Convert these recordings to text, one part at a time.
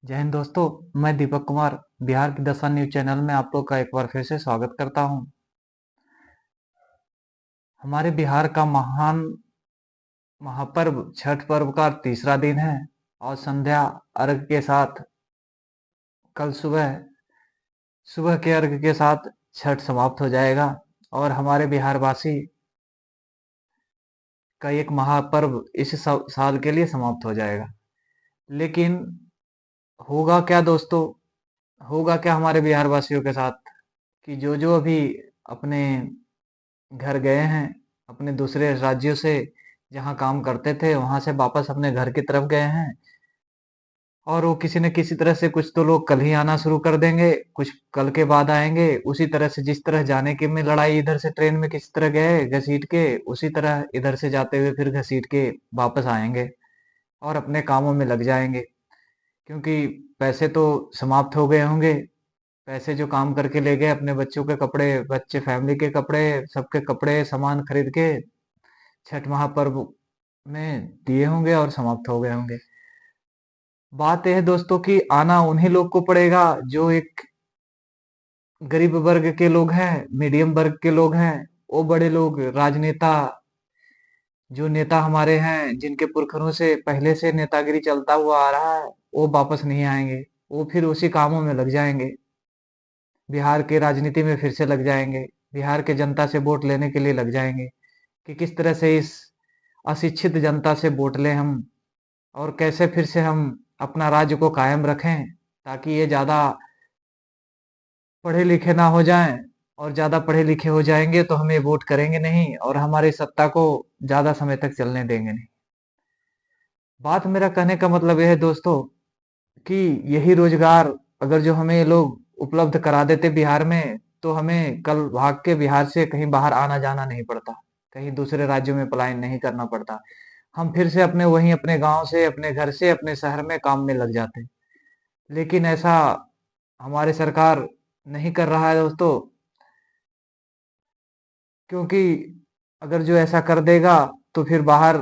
जय हिंद दोस्तों। मैं दीपक कुमार बिहार की दशा न्यूज चैनल में आप लोग का एक बार फिर से स्वागत करता हूं। हमारे बिहार का महान महापर्व छठ पर्व का तीसरा दिन है और संध्या अर्घ के साथ कल सुबह सुबह के अर्घ के साथ छठ समाप्त हो जाएगा और हमारे बिहारवासी का एक महापर्व इस साल के लिए समाप्त हो जाएगा। लेकिन होगा क्या दोस्तों, होगा क्या हमारे बिहार वासियों के साथ कि जो जो अभी अपने घर गए हैं, अपने दूसरे राज्यों से जहाँ काम करते थे वहां से वापस अपने घर की तरफ गए हैं और वो किसी न किसी तरह से कुछ तो लोग कल ही आना शुरू कर देंगे, कुछ कल के बाद आएंगे। उसी तरह से जिस तरह जाने के में लड़ाई इधर से ट्रेन में किसी तरह गए घसीट के, उसी तरह इधर से जाते हुए फिर घसीट के वापस आएंगे और अपने कामों में लग जाएंगे। क्योंकि पैसे तो समाप्त हो गए होंगे। पैसे जो काम करके ले गए अपने बच्चों के कपड़े, बच्चे फैमिली के कपड़े, सबके कपड़े सामान खरीद के छठ महापर्व में दिए होंगे और समाप्त हो गए होंगे। बात यह है दोस्तों कि आना उन्हीं लोग को पड़ेगा जो एक गरीब वर्ग के लोग हैं, मीडियम वर्ग के लोग हैं। वो बड़े लोग राजनेता, जो नेता हमारे हैं जिनके पुरखों से पहले से नेतागिरी चलता हुआ आ रहा है, वो वापस नहीं आएंगे। वो फिर उसी कामों में लग जाएंगे, बिहार के राजनीति में फिर से लग जाएंगे, बिहार के जनता से वोट लेने के लिए लग जाएंगे कि किस तरह से इस अशिक्षित जनता से वोट लें हम और कैसे फिर से हम अपना राज्य को कायम रखें ताकि ये ज्यादा पढ़े लिखे ना हो जाएं। और ज्यादा पढ़े लिखे हो जाएंगे तो हमें वोट करेंगे नहीं और हमारी सत्ता को ज्यादा समय तक चलने देंगे नहीं। बात मेरा कहने का मतलब यह है दोस्तों कि यही रोजगार अगर जो हमें ये लोग उपलब्ध करा देते बिहार में तो हमें कल भाग के बिहार से कहीं बाहर आना जाना नहीं पड़ता, कहीं दूसरे राज्यों में पलायन नहीं करना पड़ता। हम फिर से अपने वहीं अपने गांव से, अपने घर से, अपने शहर में काम में लग जाते। लेकिन ऐसा हमारी सरकार नहीं कर रहा है दोस्तों। क्योंकि अगर जो ऐसा कर देगा तो फिर बाहर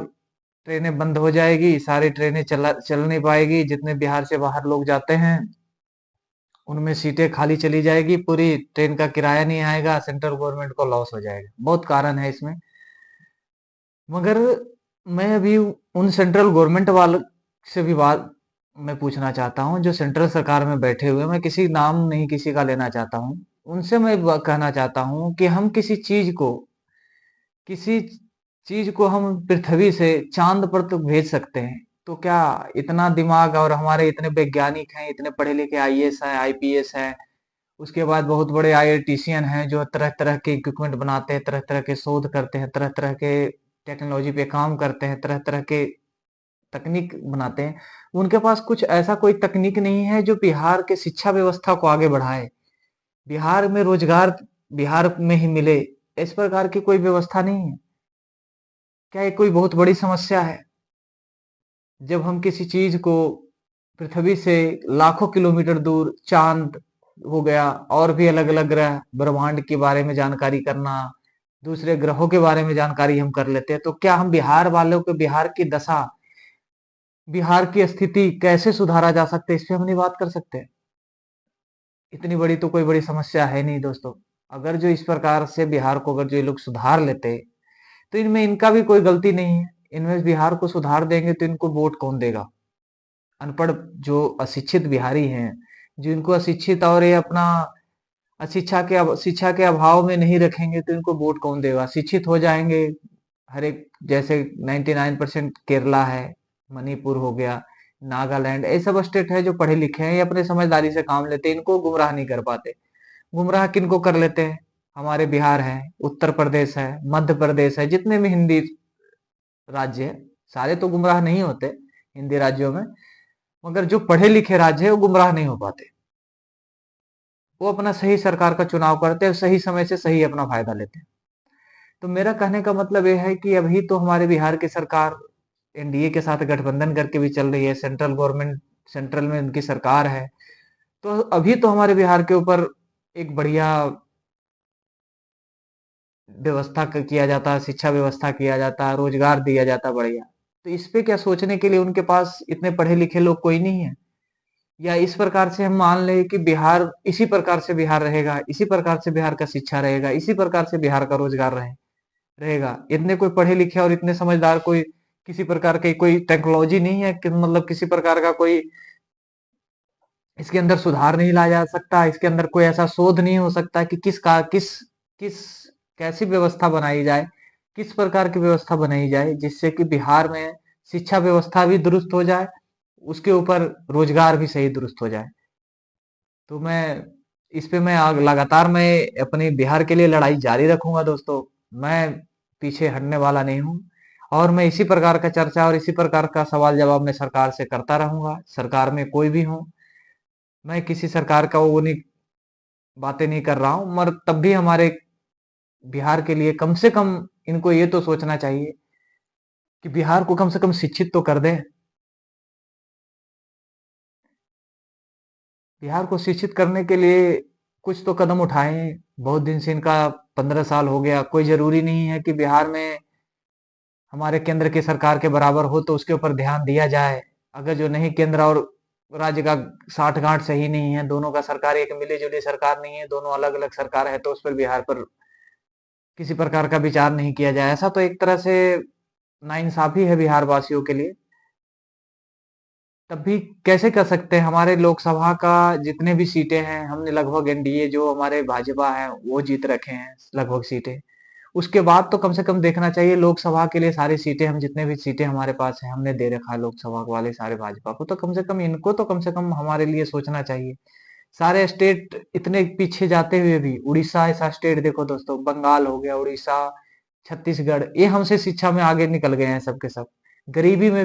ट्रेनें बंद हो जाएगी, सारी ट्रेनें चल नहीं पाएगी। जितने बिहार से बाहर लोग जाते हैं उनमें सीटें खाली चली जाएगी, पूरी ट्रेन का किराया नहीं आएगा, सेंट्रल गवर्नमेंट को लॉस हो जाएगा। बहुत कारण है इसमें। मगर मैं अभी उन सेंट्रल गवर्नमेंट वालों से भी बात मैं पूछना चाहता हूँ जो सेंट्रल सरकार में बैठे हुए, मैं किसी नाम नहीं किसी का लेना चाहता हूँ। उनसे मैं कहना चाहता हूँ कि हम किसी चीज को हम पृथ्वी से चांद पर तो भेज सकते हैं, तो क्या इतना दिमाग और हमारे इतने वैज्ञानिक हैं, इतने पढ़े लिखे आईएएस हैं, आईपीएस हैं, उसके बाद बहुत बड़े आईआईटीशियन हैं जो तरह तरह के इक्विपमेंट बनाते हैं, तरह तरह के शोध करते हैं, तरह तरह के टेक्नोलॉजी पे काम करते हैं, तरह तरह के तकनीक बनाते हैं। उनके पास कुछ ऐसा कोई तकनीक नहीं है जो बिहार के शिक्षा व्यवस्था को आगे बढ़ाए, बिहार में रोजगार बिहार में ही मिले। इस प्रकार की कोई व्यवस्था नहीं है। क्या ये कोई बहुत बड़ी समस्या है जब हम किसी चीज को पृथ्वी से लाखों किलोमीटर दूर, चांद हो गया और भी अलग अलग ग्रह ब्रह्मांड के बारे में जानकारी करना, दूसरे ग्रहों के बारे में जानकारी हम कर लेते हैं, तो क्या हम बिहार वालों को, बिहार की दशा, बिहार की स्थिति कैसे सुधारा जा सकता है, इस पे हम नहीं बात कर सकते? इतनी बड़ी तो कोई बड़ी समस्या है नहीं दोस्तों। अगर जो इस प्रकार से बिहार को अगर जो ये लोग सुधार लेते तो इनमें इनका भी कोई गलती नहीं है। इनमें बिहार को सुधार देंगे तो इनको वोट कौन देगा? अनपढ़, जो अशिक्षित बिहारी हैं, जो इनको अशिक्षित और ये अपना शिक्षा के अभाव में नहीं रखेंगे तो इनको वोट कौन देगा? शिक्षित हो जाएंगे हर एक, जैसे 99% केरला है, मणिपुर हो गया, नागालैंड, ये सब स्टेट है जो पढ़े लिखे हैं, ये अपने समझदारी से काम लेते हैं, इनको गुमराह नहीं कर पाते। गुमराह किनको कर लेते हैं? हमारे बिहार है, उत्तर प्रदेश है, मध्य प्रदेश है, जितने भी हिंदी राज्य है, सारे तो गुमराह नहीं होते हिंदी राज्यों में, मगर जो पढ़े लिखे राज्य है वो गुमराह नहीं हो पाते। वो अपना सही सरकार का चुनाव करते हैं, सही समय से सही अपना फायदा लेते हैं। तो मेरा कहने का मतलब यह है कि अभी तो हमारे बिहार की सरकार एनडीए के साथ गठबंधन करके भी चल रही है, सेंट्रल गवर्नमेंट, सेंट्रल में उनकी सरकार है। तो अभी तो हमारे बिहार के ऊपर एक बढ़िया व्यवस्था किया जाता है, शिक्षा व्यवस्था किया जाता है, रोजगार दिया जाता है बढ़िया। तो इस पे क्या सोचने के लिए उनके पास इतने पढ़े लिखे लोग कोई नहीं है? या इस प्रकार से हम मान लें कि बिहार इसी प्रकार से बिहार रहेगा, इसी प्रकार से बिहार का शिक्षा रहेगा, इसी प्रकार से बिहार का रोजगार रहेगा। इतने कोई पढ़े लिखे और इतने समझदार कोई किसी प्रकार की कोई टेक्नोलॉजी नहीं है कि मतलब किसी प्रकार का कोई इसके अंदर सुधार नहीं लाया जा सकता, इसके अंदर कोई ऐसा शोध नहीं हो सकता कि किस कैसी व्यवस्था बनाई जाए, किस प्रकार की व्यवस्था बनाई जाए जिससे कि बिहार में शिक्षा व्यवस्था भी दुरुस्त हो जाए, उसके ऊपर रोजगार भी सही दुरुस्त हो जाए। तो इस पे लगातार मैं अपनी बिहार के लिए लड़ाई जारी रखूंगा दोस्तों। मैं पीछे हटने वाला नहीं हूँ और मैं इसी प्रकार का चर्चा और इसी प्रकार का सवाल जवाब मैं सरकार से करता रहूंगा, सरकार में कोई भी हो। मैं किसी सरकार का वो नहीं बातें नहीं कर रहा हूँ, मगर तब भी हमारे बिहार के लिए कम से कम इनको ये तो सोचना चाहिए कि बिहार को कम से कम शिक्षित तो कर दें। बिहार को शिक्षित करने के लिए कुछ तो कदम उठाएं। बहुत दिन से इनका 15 साल हो गया, कोई जरूरी नहीं है कि बिहार में हमारे केंद्र की सरकार के बराबर हो तो उसके ऊपर ध्यान दिया जाए। अगर जो नहीं केंद्र और राज्य का साठ गांठ सही नहीं है, दोनों का सरकार एक मिली जुली सरकार नहीं है, दोनों अलग अलग सरकार है, तो उस पर बिहार पर किसी प्रकार का विचार नहीं किया जाए, ऐसा तो एक तरह से नाइंसाफी है बिहार वासियों के लिए। तब भी कैसे कर सकते हैं, हमारे लोकसभा का जितने भी सीटें हैं हमने लगभग एनडीए जो हमारे भाजपा है वो जीत रखे हैं लगभग सीटें। उसके बाद तो कम से कम देखना चाहिए लोकसभा के लिए सारी सीटें, हम जितने भी सीटें हमारे पास है हमने दे रखा है लोकसभा वाले सारे भाजपा को, तो कम से कम इनको तो कम से कम हमारे लिए सोचना चाहिए। सारे स्टेट इतने पीछे जाते हुए भी, उड़ीसा ऐसा स्टेट देखो दोस्तों, बंगाल हो गया, उड़ीसा, छत्तीसगढ़, ये हमसे शिक्षा में आगे निकल गए हैं सबके सब। गरीबी में